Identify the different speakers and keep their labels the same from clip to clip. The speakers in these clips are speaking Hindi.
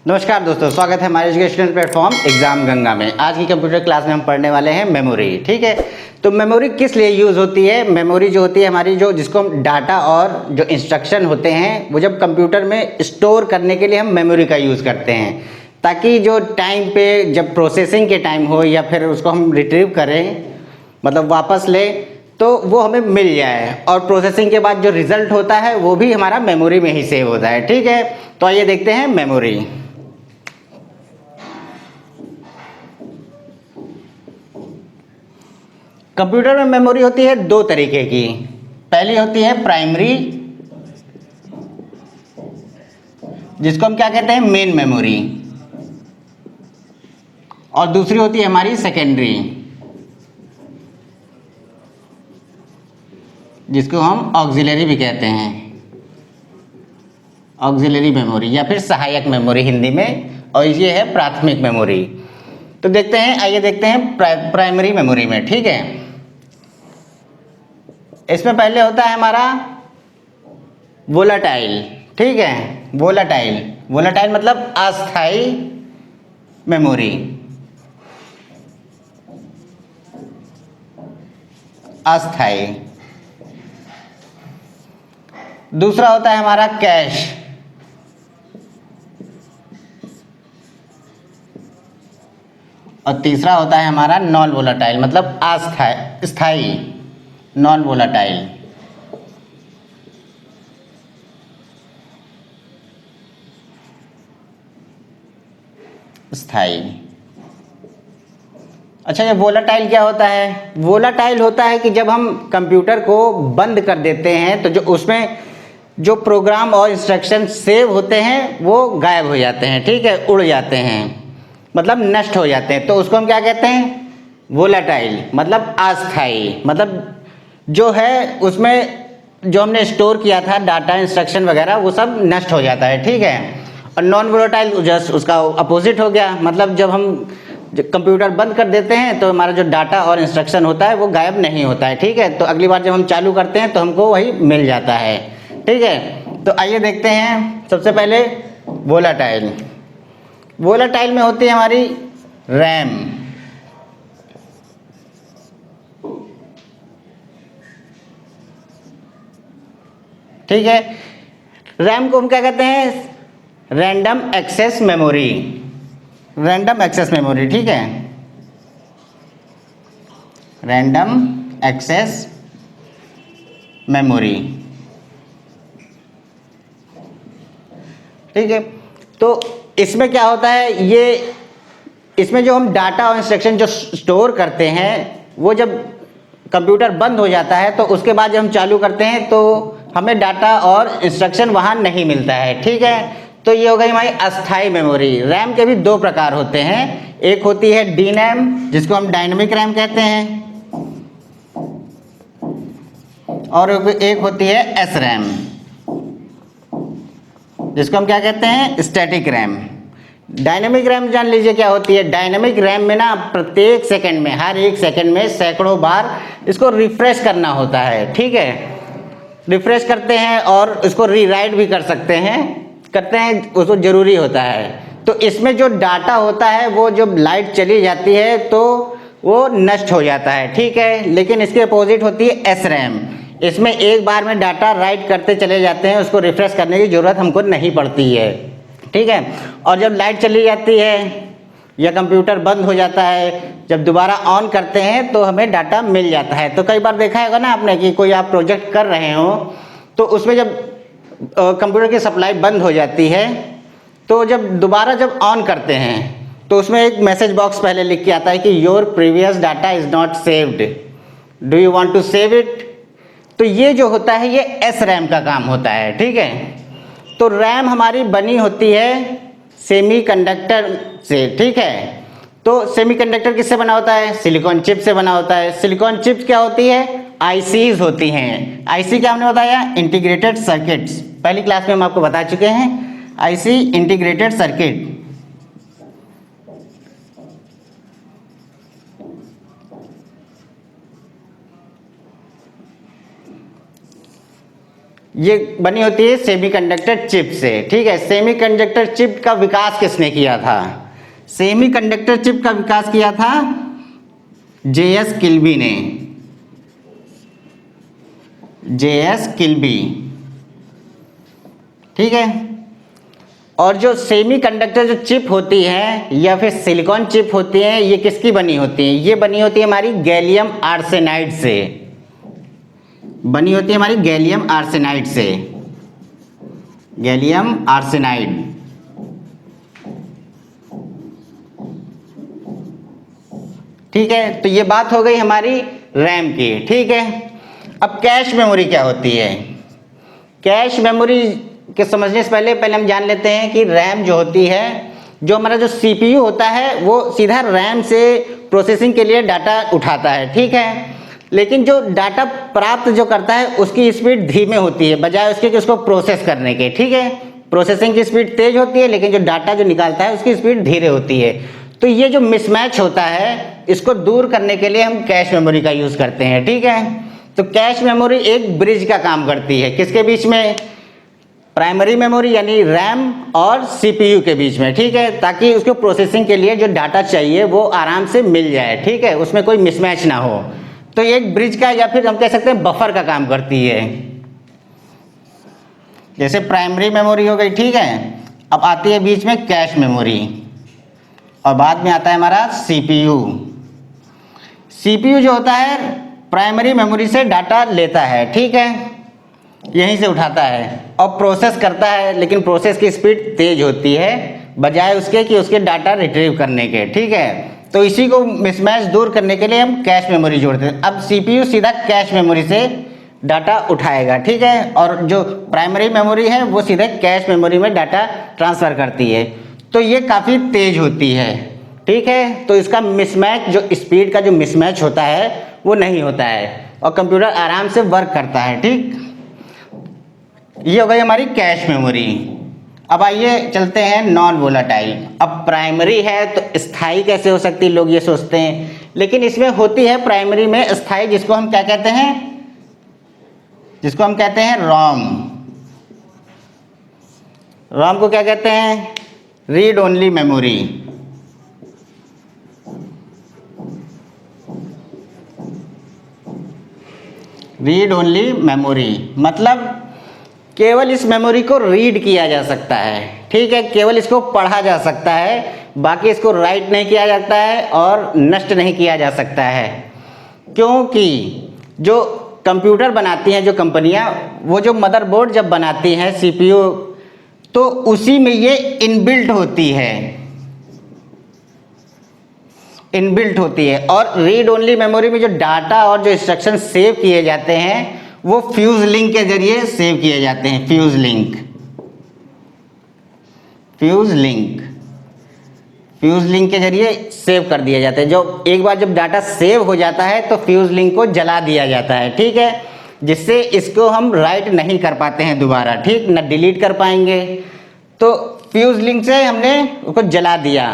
Speaker 1: नमस्कार दोस्तों, स्वागत है हमारे एजुकेशनल प्लेटफॉर्म एग्जाम गंगा में। आज की कंप्यूटर क्लास में हम पढ़ने वाले हैं मेमोरी। ठीक है, तो मेमोरी किस लिए यूज़ होती है? मेमोरी जो होती है हमारी, जो जिसको हम डाटा और जो इंस्ट्रक्शन होते हैं वो जब कंप्यूटर में स्टोर करने के लिए हम मेमोरी का यूज़ करते हैं, ताकि जो टाइम पे जब प्रोसेसिंग के टाइम हो या फिर उसको हम रिट्रीव करें, मतलब वापस लें, तो वो हमें मिल जाए। और प्रोसेसिंग के बाद जो रिजल्ट होता है वो भी हमारा मेमोरी में ही सेव होता है। ठीक है, तो आइए देखते हैं मेमोरी। कंप्यूटर में मेमोरी होती है दो तरीके की। पहली होती है प्राइमरी, जिसको हम क्या कहते हैं, मेन मेमोरी। और दूसरी होती है हमारी सेकेंडरी, जिसको हम ऑक्सिलरी भी कहते हैं, ऑक्सिलरी मेमोरी या फिर सहायक मेमोरी हिंदी में। और ये है प्राथमिक मेमोरी। तो देखते हैं, आइए देखते हैं प्राइमरी मेमोरी में। ठीक है, इसमें पहले होता है हमारा वोलाटाइल। ठीक है, वोलाटाइल, वोलाटाइल मतलब अस्थाई मेमोरी, अस्थाई। दूसरा होता है हमारा कैश, और तीसरा होता है हमारा नॉन वोलाटाइल मतलब अस्थाई, स्थाई, नॉन वोलाटाइल। स्थाई। अच्छा, ये वोलाटाइल क्या होता है? वोलाटाइल होता है कि जब हम कंप्यूटर को बंद कर देते हैं तो जो उसमें जो प्रोग्राम और इंस्ट्रक्शन सेव होते हैं वो गायब हो जाते हैं। ठीक है, उड़ जाते हैं, मतलब नष्ट हो जाते हैं। तो उसको हम क्या कहते हैं? वोलाटाइल मतलब अस्थाई। मतलब जो है उसमें जो हमने स्टोर किया था डाटा, इंस्ट्रक्शन वगैरह, वो सब नष्ट हो जाता है। ठीक है, और नॉन वोलाटाइल जस्ट उसका अपोजिट हो गया। मतलब जब हम कंप्यूटर बंद कर देते हैं तो हमारा जो डाटा और इंस्ट्रक्शन होता है वो गायब नहीं होता है। ठीक है, तो अगली बार जब हम चालू करते हैं तो हमको वही मिल जाता है। ठीक है, तो आइए देखते हैं सबसे पहले वोलाटाइल। वोलाटाइल में होती है हमारी रैम। ठीक है, रैम को हम क्या कहते हैं? Random access memory, random access memory. ठीक है, रैंडम एक्सेस मेमोरी। ठीक है, तो इसमें क्या होता है, ये इसमें जो हम डाटा और इंस्ट्रक्शन जो स्टोर करते हैं वो जब कंप्यूटर बंद हो जाता है तो उसके बाद जब हम चालू करते हैं तो हमें डाटा और इंस्ट्रक्शन वहाँ नहीं मिलता है। ठीक है, तो ये हो गई हमारी अस्थाई मेमोरी। रैम के भी दो प्रकार होते हैं, एक होती है डी रैम, जिसको हम डायनेमिक रैम कहते हैं, और एक होती है एस रैम, जिसको हम क्या कहते हैं? Static RAM. डायनेमिक रैम जान लीजिए क्या होती है। डायनेमिक रैम में ना प्रत्येक सेकंड में, हर एक सेकंड में सैकड़ों बार इसको रिफ्रेश करना होता है। ठीक है, रिफ्रेश करते हैं और इसको रीराइट भी कर सकते हैं, करते हैं, उसको ज़रूरी होता है। तो इसमें जो डाटा होता है वो जब लाइट चली जाती है तो वो नष्ट हो जाता है। ठीक है, लेकिन इसके अपोजिट होती है एस रैम। इसमें एक बार में डाटा राइट करते चले जाते हैं, उसको रिफ्रेश करने की ज़रूरत हमको नहीं पड़ती है। ठीक है, और जब लाइट चली जाती है या कंप्यूटर बंद हो जाता है, जब दोबारा ऑन करते हैं तो हमें डाटा मिल जाता है। तो कई बार देखा होगा ना आपने कि कोई आप प्रोजेक्ट कर रहे हो तो उसमें जब कंप्यूटर की सप्लाई बंद हो जाती है तो जब दोबारा जब ऑन करते हैं तो उसमें एक मैसेज बॉक्स पहले लिख के आता है कि your previous data is not saved, do you want to save it. तो ये जो होता है ये एस रैम का काम होता है। ठीक है, तो रैम हमारी बनी होती है सेमीकंडक्टर से। ठीक है, तो सेमीकंडक्टर किससे बना होता है? सिलिकॉन चिप से बना होता है। सिलिकॉन चिप्स क्या होती है? आईसीज होती हैं। आईसी क्या हमने बताया? Integrated circuits. पहली क्लास में हम आपको बता चुके हैं आईसी इंटीग्रेटेड सर्किट। ये बनी होती है सेमीकंडक्टर चिप से। ठीक है, सेमीकंडक्टर चिप का विकास किसने किया था? सेमीकंडक्टर चिप का विकास किया था J.S. किल्बी ने, J.S. किल्बी। ठीक है, और जो सेमीकंडक्टर जो चिप होती है या फिर सिलिकॉन चिप होती है, ये किसकी बनी होती है? ये बनी होती है हमारी गैलियम आर्सेनाइड से, बनी होती है हमारी गैलियम आर्सेनाइड से, गैलियम आर्सेनाइड। ठीक है, तो ये बात हो गई हमारी रैम की। ठीक है, अब कैश मेमोरी क्या होती है? कैश मेमोरी के समझने से पहले हम जान लेते हैं कि रैम जो होती है, जो हमारा जो सीपीयू होता है वो सीधा रैम से प्रोसेसिंग के लिए डाटा उठाता है। ठीक है, लेकिन जो डाटा प्राप्त जो करता है उसकी स्पीड धीमे होती है बजाय उसके कि उसको प्रोसेस करने के। ठीक है, प्रोसेसिंग की स्पीड तेज होती है लेकिन जो डाटा जो निकालता है उसकी स्पीड धीरे होती है। तो ये जो मिसमैच होता है इसको दूर करने के लिए हम कैश मेमोरी का यूज़ करते हैं। ठीक है, तो कैश मेमोरी एक ब्रिज का काम करती है, किसके बीच में? प्राइमरी मेमोरी यानी रैम और सीपीयू के बीच में। ठीक है, ताकि उसको प्रोसेसिंग के लिए जो डाटा चाहिए वो आराम से मिल जाए। ठीक है, उसमें कोई मिसमैच ना हो। तो एक ब्रिज का या फिर हम कह सकते हैं बफर का काम करती है। जैसे प्राइमरी मेमोरी हो गई, ठीक है, अब आती है बीच में कैश मेमोरी और बाद में आता है हमारा सीपीयू। सीपीयू जो होता है प्राइमरी मेमोरी से डाटा लेता है। ठीक है, यहीं से उठाता है और प्रोसेस करता है, लेकिन प्रोसेस की स्पीड तेज होती है बजाय उसके कि उसके डाटा रिट्रीव करने के। ठीक है, तो इसी को मिसमैच दूर करने के लिए हम कैश मेमोरी जोड़ते हैं। अब सीपीयू सीधा कैश मेमोरी से डाटा उठाएगा। ठीक है, और जो प्राइमरी मेमोरी है वो सीधे कैश मेमोरी में डाटा ट्रांसफ़र करती है। तो ये काफ़ी तेज होती है। ठीक है, तो इसका मिसमैच जो स्पीड का जो मिसमैच होता है वो नहीं होता है और कंप्यूटर आराम से वर्क करता है। ठीक, ये हो गई हमारी कैश मेमोरी। अब आइए चलते हैं नॉन वोलाटाइल। अब प्राइमरी है तो स्थायी कैसे हो सकती है, लोग ये सोचते हैं, लेकिन इसमें होती है प्राइमरी में स्थायी, जिसको हम क्या कहते हैं? जिसको हम कहते हैं रॉम। रॉम को क्या कहते हैं? Read only memory. Read only memory मतलब केवल इस मेमोरी को रीड किया जा सकता है। ठीक है, केवल इसको पढ़ा जा सकता है, बाकी इसको राइट नहीं किया जाता है और नष्ट नहीं किया जा सकता है। क्योंकि जो कंप्यूटर बनाती हैं जो कंपनियां, वो जो मदरबोर्ड जब बनाती हैं सीपीयू, तो उसी में ये इनबिल्ट होती है, इनबिल्ट होती है। और रीड ओनली मेमोरी में जो डाटा और जो इंस्ट्रक्शन सेव किए जाते हैं वो फ्यूज लिंक के जरिए सेव किए जाते हैं। Fuse link, fuse link, fuse link के जरिए सेव कर दिए जाते हैं। जो एक बार जब डाटा सेव हो जाता है तो फ्यूज लिंक को जला दिया जाता है। ठीक है, जिससे इसको हम राइट नहीं कर पाते हैं दोबारा। ठीक, ना डिलीट कर पाएंगे। तो फ्यूज लिंक से हमने उसको जला दिया।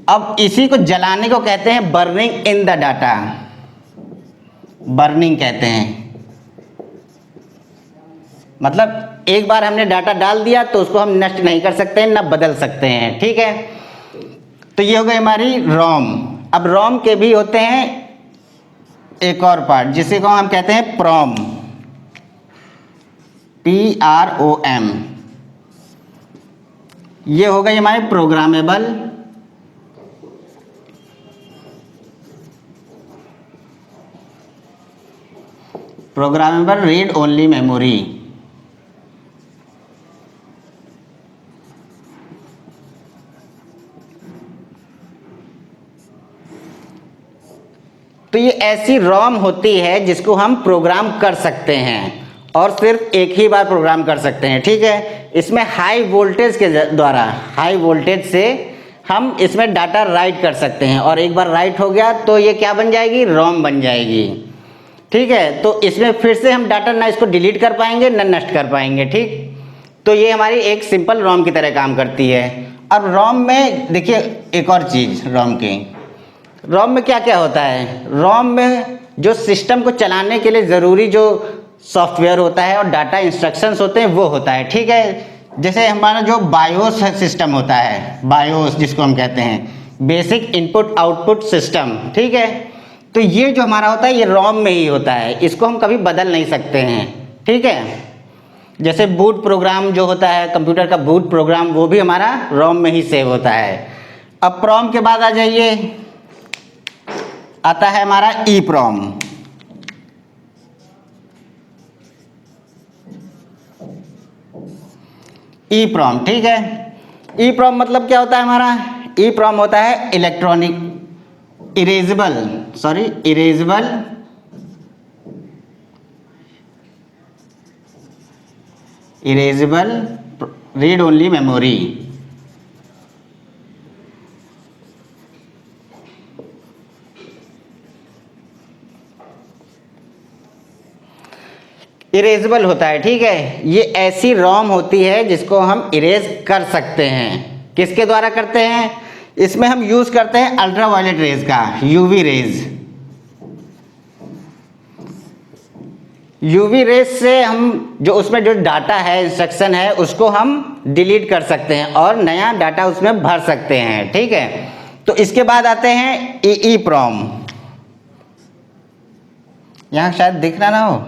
Speaker 1: अब इसी को जलाने को कहते हैं burning in the data, burning कहते हैं। मतलब एक बार हमने डाटा डाल दिया तो उसको हम नष्ट नहीं कर सकते हैं, ना बदल सकते हैं। ठीक है, तो ये हो गई हमारी रोम। अब रोम के भी होते हैं एक और पार्ट, जिसे को हम कहते हैं प्रोम, PROM। ये हो गई हमारी प्रोग्रामेबल रीड ओनली मेमोरी। तो ये ऐसी रोम होती है जिसको हम प्रोग्राम कर सकते हैं और सिर्फ एक ही बार प्रोग्राम कर सकते हैं। ठीक है, इसमें हाई वोल्टेज के द्वारा, हाई वोल्टेज से हम इसमें डाटा राइट कर सकते हैं और एक बार राइट हो गया तो ये क्या बन जाएगी? रोम बन जाएगी। ठीक है, तो इसमें फिर से हम डाटा ना इसको डिलीट कर पाएंगे ना नष्ट कर पाएंगे। ठीक, तो ये हमारी एक सिंपल रोम की तरह काम करती है। अब रोम में देखिए एक और चीज़, रोम में क्या क्या होता है? रोम में जो सिस्टम को चलाने के लिए ज़रूरी जो सॉफ्टवेयर होता है और डाटा इंस्ट्रक्शंस होते हैं वो होता है, ठीक है। जैसे हमारा जो बायोस सिस्टम होता है, बायोस जिसको हम कहते हैं बेसिक इनपुट आउटपुट सिस्टम, ठीक है। तो ये जो हमारा होता है ये रोम में ही होता है, इसको हम कभी बदल नहीं सकते हैं, ठीक है। जैसे बूट प्रोग्राम जो होता है कंप्यूटर का, बूट प्रोग्राम वो भी हमारा रोम में ही सेव होता है। अब प्रोम के बाद आ जाइए, आता है हमारा ई प्रोम। ई प्रोम, ठीक है। ई प्रोम मतलब क्या होता है हमारा? ई प्रोम होता है electronic erasable read only memory. Erasable होता है, ठीक है। ये ऐसी रोम होती है जिसको हम इरेज कर सकते हैं। किसके द्वारा करते हैं? इसमें हम यूज करते हैं अल्ट्रा वायलेट रेज का, यूवी रेज। यूवी रेज से हम जो उसमें जो डाटा है, इंस्ट्रक्शन है, उसको हम डिलीट कर सकते हैं और नया डाटा उसमें भर सकते हैं, ठीक है। तो इसके बाद आते हैं ई प्रोम। यहाँ शायद दिख रहा ना हो,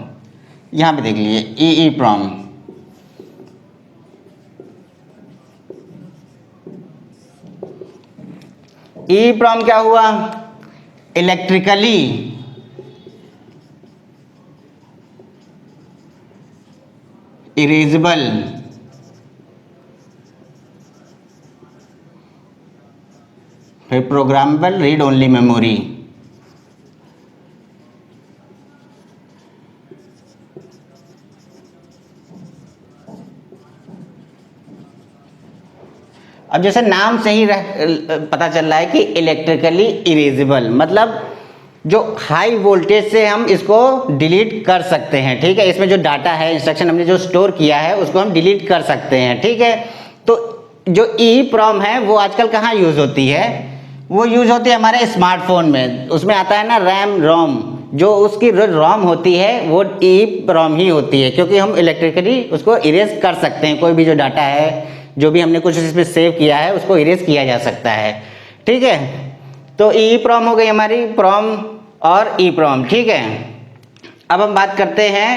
Speaker 1: यहाँ पे देख लीजिए ई प्रोम। ई प्रोम क्या हुआ? इलेक्ट्रिकली इरेजेबल फिर प्रोग्रामेबल रीड ओनली मेमोरी। अब जैसे नाम से ही पता चल रहा है कि इलेक्ट्रिकली इरेजेबल, मतलब जो हाई वोल्टेज से हम इसको डिलीट कर सकते हैं, ठीक है। इसमें जो डाटा है, इंस्ट्रक्शन हमने जो स्टोर किया है उसको हम डिलीट कर सकते हैं, ठीक है। तो जो ई प्रोम है वो आजकल कहाँ यूज़ होती है? वो यूज़ होती है हमारे स्मार्टफोन में। उसमें आता है ना रैम रोम, जो उसकी रोम होती है वो ई प्रोम ही होती है, क्योंकि हम इलेक्ट्रिकली उसको इरेज कर सकते हैं। कोई भी जो डाटा है, जो भी हमने कुछ इसमें सेव किया है, उसको इरेज किया जा सकता है, ठीक है। तो ई प्रोम हो गई हमारी, प्रोम और ई प्रोम, ठीक है। अब हम बात करते हैं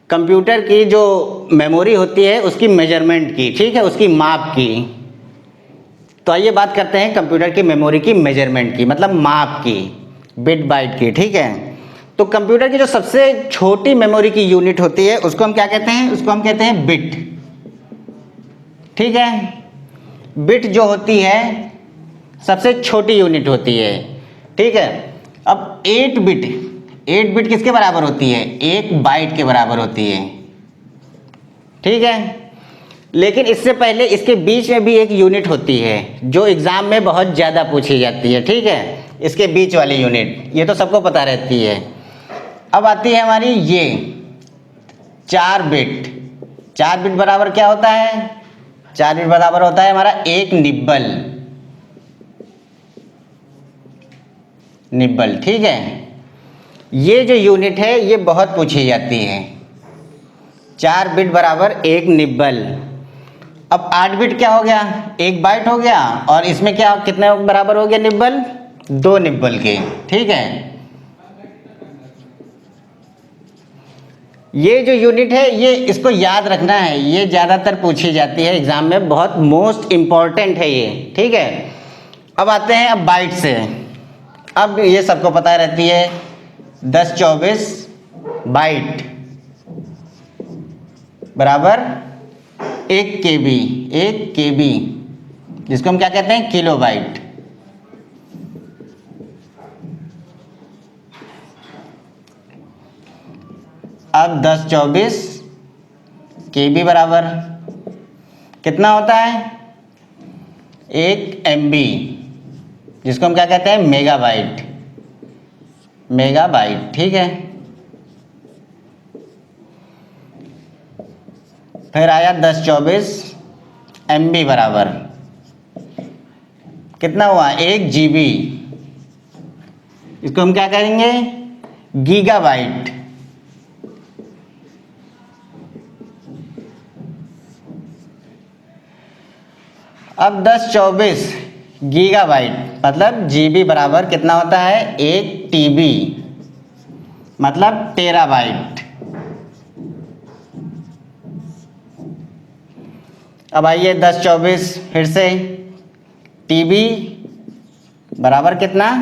Speaker 1: कंप्यूटर की जो मेमोरी होती है उसकी मेजरमेंट की, ठीक है, उसकी माप की। तो आइए बात करते हैं कंप्यूटर की मेमोरी की मेजरमेंट की, मतलब माप की, बिट बाइट की, ठीक है। तो कंप्यूटर की जो सबसे छोटी मेमोरी की यूनिट होती है उसको हम क्या कहते हैं? उसको हम कहते हैं बिट, ठीक है। बिट जो होती है सबसे छोटी यूनिट होती है, ठीक है। अब 8 बिट किसके बराबर होती है? 1 बाइट के बराबर होती है, ठीक है। लेकिन इससे पहले इसके बीच में भी एक यूनिट होती है जो एग्जाम में बहुत ज़्यादा पूछी जाती है, ठीक है। इसके बीच वाली यूनिट, ये तो सबको पता रहती है। अब आती है हमारी ये 4 बिट। 4 बिट बराबर क्या होता है? 4 बिट बराबर होता है हमारा 1 निब्बल, ठीक है। ये जो यूनिट है ये बहुत पूछी जाती है। 4 बिट बराबर 1 निब्बल। अब 8 बिट क्या हो गया? 1 बाइट हो गया, और इसमें क्या कितने बराबर हो गया निब्बल? 2 निब्बल के, ठीक है। ये जो यूनिट है ये इसको याद रखना है, ये ज़्यादातर पूछी जाती है एग्जाम में, बहुत मोस्ट इम्पॉर्टेंट है ये, ठीक है। अब आते हैं अब बाइट से। अब ये सबको पता रहती है 1024 बाइट बराबर 1 KB, 1 KB जिसको हम क्या कहते हैं? Kilo byte. अब 1024 KB बराबर कितना होता है? 1 MB, जिसको हम क्या कहते हैं? मेगाबाइट, ठीक है। फिर आया 1024 MB बराबर कितना हुआ? 1 GB, इसको हम क्या करेंगे? गीगाबाइट, अब 1024 गीगाबाइट मतलब जीबी बराबर कितना होता है 1 टीबी मतलब टेराबाइट। अब आइए 1024 फिर से टीबी बराबर कितना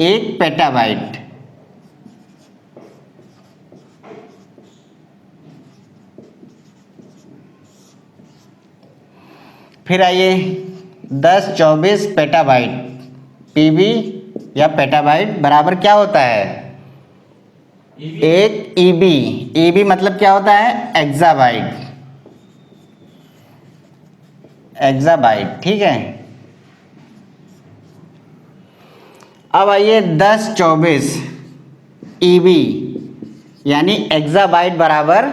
Speaker 1: 1 पेटाबाइट। फिर आइए 1024 पेटाबाइट पीबी या पेटाबाइट बराबर क्या होता है 1 ईबी। ईबी मतलब क्या होता है एक्साबाइट। एक्साबाइट ठीक है। अब आइए 1024 ईबी यानी एक्साबाइट बराबर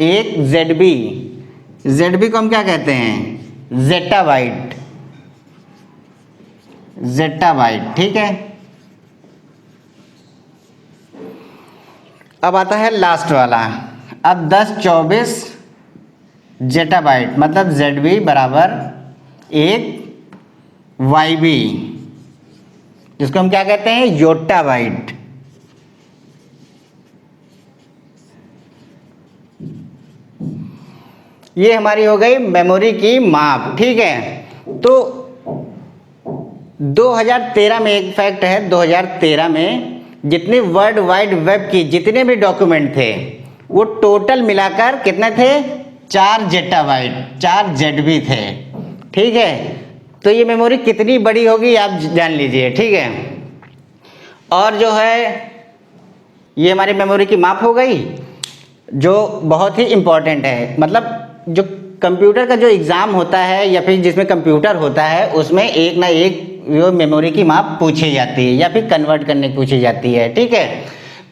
Speaker 1: 1 जेडबी। जेडबी को हम क्या कहते हैं जेटाबाइट। जेटाबाइट ठीक है। अब आता है लास्ट वाला। अब 1024 जेटाबाइट मतलब जेडबी बराबर 1 वाईबी जिसको हम क्या कहते हैं योटाबाइट। ये हमारी हो गई मेमोरी की माप ठीक है। तो 2013 में एक फैक्ट है 2013 में जितने वर्ल्ड वाइड वेब की जितने भी डॉक्यूमेंट थे वो टोटल मिलाकर कितने थे 4 जेटाबाइट 4 जेडबी थे ठीक है। तो ये मेमोरी कितनी बड़ी होगी आप जान लीजिए ठीक है। और जो है ये हमारी मेमोरी की माप हो गई जो बहुत ही इम्पोर्टेंट है। मतलब जो कंप्यूटर का जो एग्ज़ाम होता है या फिर जिसमें कंप्यूटर होता है उसमें एक ना एक वो मेमोरी की माप पूछी जाती है या फिर कन्वर्ट करने की पूछी जाती है ठीक है।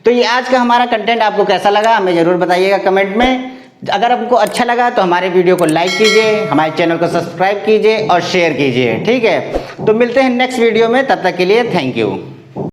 Speaker 1: तो ये आज का हमारा कंटेंट आपको कैसा लगा हमें ज़रूर बताइएगा कमेंट में। अगर आपको अच्छा लगा तो हमारे वीडियो को लाइक कीजिए हमारे चैनल को सब्सक्राइब कीजिए और शेयर कीजिए ठीक है। तो मिलते हैं नेक्स्ट वीडियो में तब तक के लिए थैंक यू।